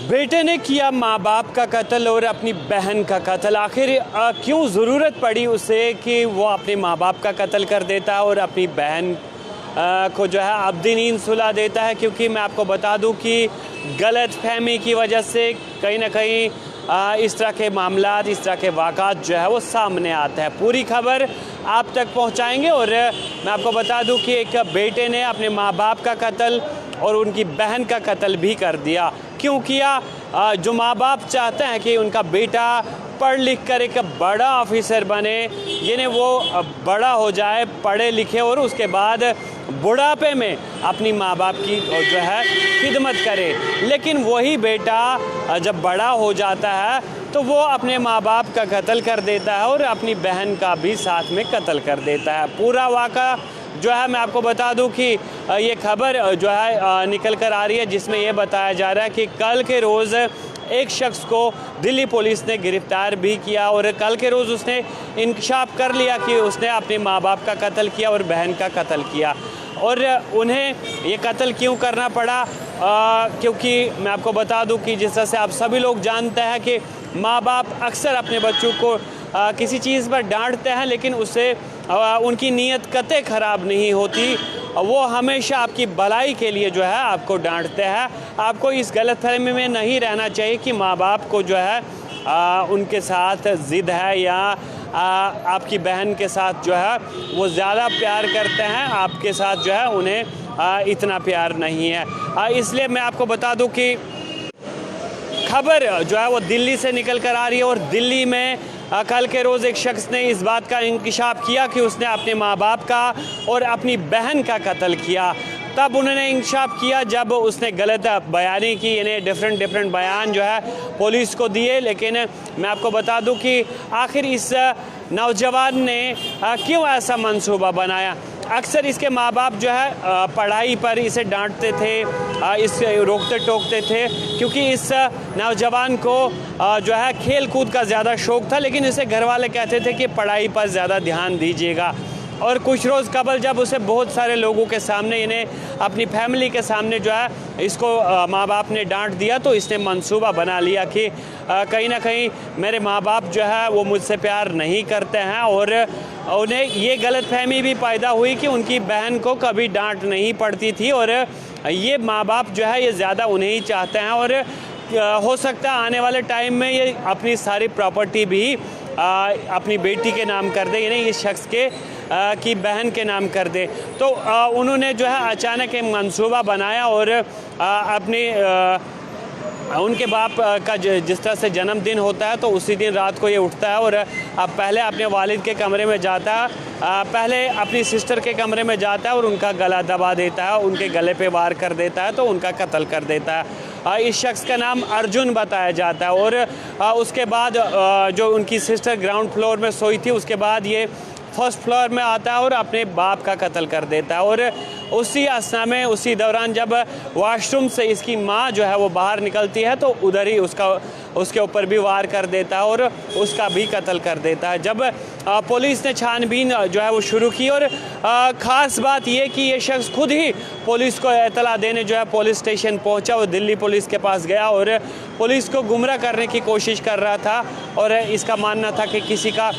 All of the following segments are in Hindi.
बेटे ने किया माँ बाप का कत्ल और अपनी बहन का कत्ल। आखिर क्यों ज़रूरत पड़ी उसे कि वो अपने माँ बाप का कत्ल कर देता है और अपनी बहन को जो है अब्दी नींद सुला देता है? क्योंकि मैं आपको बता दूं कि गलत फहमी की वजह से कहीं ना कहीं इस तरह के मामलात, इस तरह के वाक़ात जो है वो सामने आते हैं। पूरी खबर आप तक पहुंचाएंगे। और मैं आपको बता दूं कि एक बेटे ने अपने माँ बाप का कत्ल और उनकी बहन का कत्ल भी कर दिया। क्यों किया? जो माँ बाप चाहते हैं कि उनका बेटा पढ़ लिख कर एक बड़ा ऑफिसर बने, यानी वो बड़ा हो जाए, पढ़े लिखे और उसके बाद बुढ़ापे में अपनी माँ बाप की जो है खिदमत करे। लेकिन वही बेटा जब बड़ा हो जाता है तो वो अपने माँ बाप का कत्ल कर देता है और अपनी बहन का भी साथ में कत्ल कर देता है। पूरा वाक़ा जो है मैं आपको बता दूं कि ये खबर जो है निकल कर आ रही है, जिसमें ये बताया जा रहा है कि कल के रोज़ एक शख्स को दिल्ली पुलिस ने गिरफ़्तार भी किया और कल के रोज़ उसने इंकशाफ कर लिया कि उसने अपने माँ बाप का कत्ल किया और बहन का कत्ल किया। और उन्हें ये कत्ल क्यों करना पड़ा? क्योंकि मैं आपको बता दूं कि जिस तरह से आप सभी लोग जानते हैं कि माँ बाप अक्सर अपने बच्चों को किसी चीज़ पर डांटते हैं, लेकिन उससे उनकी नीयत कतई ख़राब नहीं होती। वो हमेशा आपकी भलाई के लिए जो है आपको डांटते हैं। आपको इस गलतफहमी में नहीं रहना चाहिए कि माँ बाप को जो है उनके साथ ज़िद है या आपकी बहन के साथ जो है वो ज़्यादा प्यार करते हैं, आपके साथ जो है उन्हें इतना प्यार नहीं है। इसलिए मैं आपको बता दूं कि खबर जो है वो दिल्ली से निकल कर आ रही है और दिल्ली में कल के रोज़ एक शख्स ने इस बात का इंकशाफ किया कि उसने अपने माँ बाप का और अपनी बहन का कत्ल किया। तब उन्होंने इंकशाफ किया जब उसने गलत बयानी की, यानी डिफरेंट बयान जो है पुलिस को दिए। लेकिन मैं आपको बता दूं कि आखिर इस नौजवान ने क्यों ऐसा मंसूबा बनाया। अक्सर इसके माँ बाप जो है पढ़ाई पर इसे डांटते थे, इसे रोकते टोकते थे, क्योंकि इस नौजवान को जो है खेल कूद का ज़्यादा शौक़ था। लेकिन इसे घर वाले कहते थे कि पढ़ाई पर ज़्यादा ध्यान दीजिएगा। और कुछ रोज़ कबल जब उसे बहुत सारे लोगों के सामने, इन्हें अपनी फैमिली के सामने जो है इसको माँ बाप ने डांट दिया, तो इसने मंसूबा बना लिया कि कहीं ना कहीं मेरे माँ बाप जो है वो मुझसे प्यार नहीं करते हैं। और उन्हें ये गलतफहमी भी पैदा हुई कि उनकी बहन को कभी डांट नहीं पड़ती थी और ये माँ बाप जो है ये ज़्यादा उन्हें ही चाहते हैं। और हो सकता है आने वाले टाइम में ये अपनी सारी प्रॉपर्टी भी अपनी बेटी के नाम कर दे, यानी इस शख्स के की बहन के नाम कर दे। तो उन्होंने जो है अचानक एक मंसूबा बनाया और उनके बाप का जिस तरह से जन्मदिन होता है तो उसी दिन रात को ये उठता है और अब पहले अपने वालिद के कमरे में जाता है, पहले अपनी सिस्टर के कमरे में जाता है और उनका गला दबा देता है, उनके गले पे वार कर देता है, तो उनका कत्ल कर देता है। इस शख्स का नाम अर्जुन बताया जाता है। और उसके बाद जो उनकी सिस्टर ग्राउंड फ्लोर में सोई थी, उसके बाद ये फर्स्ट फ्लोर में आता है और अपने बाप का कत्ल कर देता है। और उसी असना में, उसी दौरान जब वॉशरूम से इसकी माँ जो है वो बाहर निकलती है तो उधर ही उसके ऊपर भी वार कर देता है और उसका भी कत्ल कर देता है। जब पुलिस ने छानबीन जो है वो शुरू की और ख़ास बात ये कि ये शख्स खुद ही पुलिस को इतला देने जो है पुलिस स्टेशन पहुंचा, वो दिल्ली पुलिस के पास गया और पुलिस को गुमराह करने की कोशिश कर रहा था। और इसका मानना था कि किसी का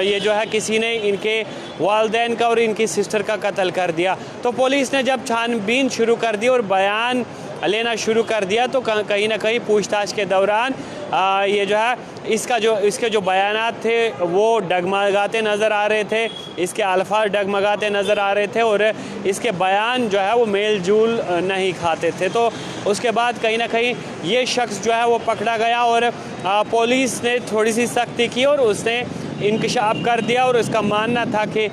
ये जो है किसी ने इनके वालिदैन का और इनकी सिस्टर का कत्ल कर दिया। तो पुलिस ने जब छानबीन शुरू कर दी और बयान लेना शुरू कर दिया तो कहीं ना कहीं पूछताछ के दौरान ये जो है इसके जो बयानात थे वो डगमगाते नज़र आ रहे थे, इसके अल्फाज डगमगाते नज़र आ रहे थे और इसके बयान जो है वो मेल जूल नहीं खाते थे। तो उसके बाद कहीं ना कहीं ये शख्स जो है वो पकड़ा गया और पुलिस ने थोड़ी सी सख्ती की और उसने इंकशाफ कर दिया। और उसका मानना था कि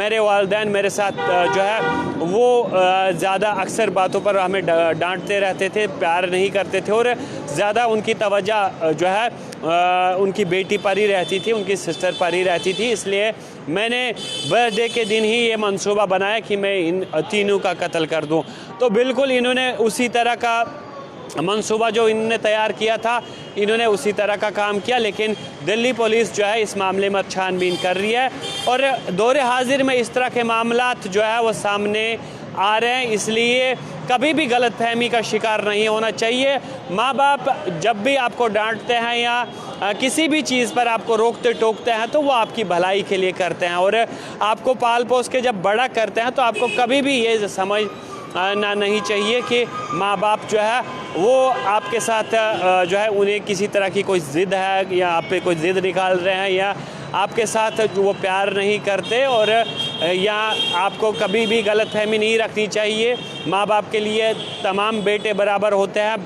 मेरे वालिदैन मेरे साथ जो है वो ज़्यादा अक्सर बातों पर हमें डांटते रहते थे, प्यार नहीं करते थे और ज़्यादा उनकी तवज्जो जो है उनकी बेटी पर ही रहती थी, उनकी सिस्टर पर ही रहती थी। इसलिए मैंने बर्थडे के दिन ही ये मंसूबा बनाया कि मैं इन तीनों का कत्ल कर दूं। तो बिल्कुल इन्होंने उसी तरह का मंसूबा जो इन्होंने तैयार किया था, इन्होंने उसी तरह का काम किया। लेकिन दिल्ली पुलिस जो है इस मामले में छानबीन कर रही है और दौरे हाजिर में इस तरह के मामलात जो है वो सामने आ रहे हैं। इसलिए कभी भी गलतफहमी का शिकार नहीं होना चाहिए। माँ बाप जब भी आपको डांटते हैं या किसी भी चीज़ पर आपको रोकते टोकते हैं तो वो आपकी भलाई के लिए करते हैं, और आपको पाल पोस के जब बड़ा करते हैं तो आपको कभी भी ये समझ ना नहीं चाहिए कि माँ बाप जो है वो आपके साथ जो है उन्हें किसी तरह की कोई ज़िद है या आप पे कोई ज़िद निकाल रहे हैं या आपके साथ जो वो प्यार नहीं करते, और या आपको कभी भी गलतफहमी नहीं रखनी चाहिए। माँ बाप के लिए तमाम बेटे बराबर होते हैं,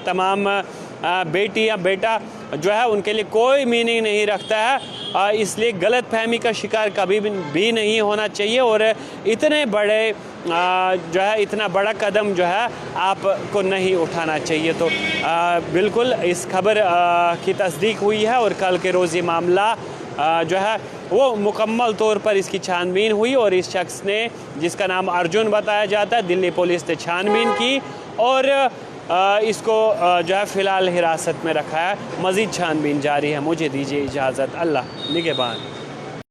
तमाम बेटी या बेटा जो है उनके लिए कोई मीनिंग नहीं रखता है, इसलिए गलतफहमी का शिकार कभी भी नहीं होना चाहिए। और इतने बड़े जो है इतना बड़ा कदम जो है आपको नहीं उठाना चाहिए। तो बिल्कुल इस खबर की तस्दीक हुई है और कल के रोज़ ये मामला जो है वो मुकम्मल तौर पर इसकी छानबीन हुई, और इस शख्स ने जिसका नाम अर्जुन बताया जाता है, दिल्ली पुलिस ने छानबीन की और इसको जो है फ़िलहाल हिरासत में रखा है। मज़ीद छानबीन जारी है। मुझे दीजिए इजाज़त। अल्लाह निगहबान।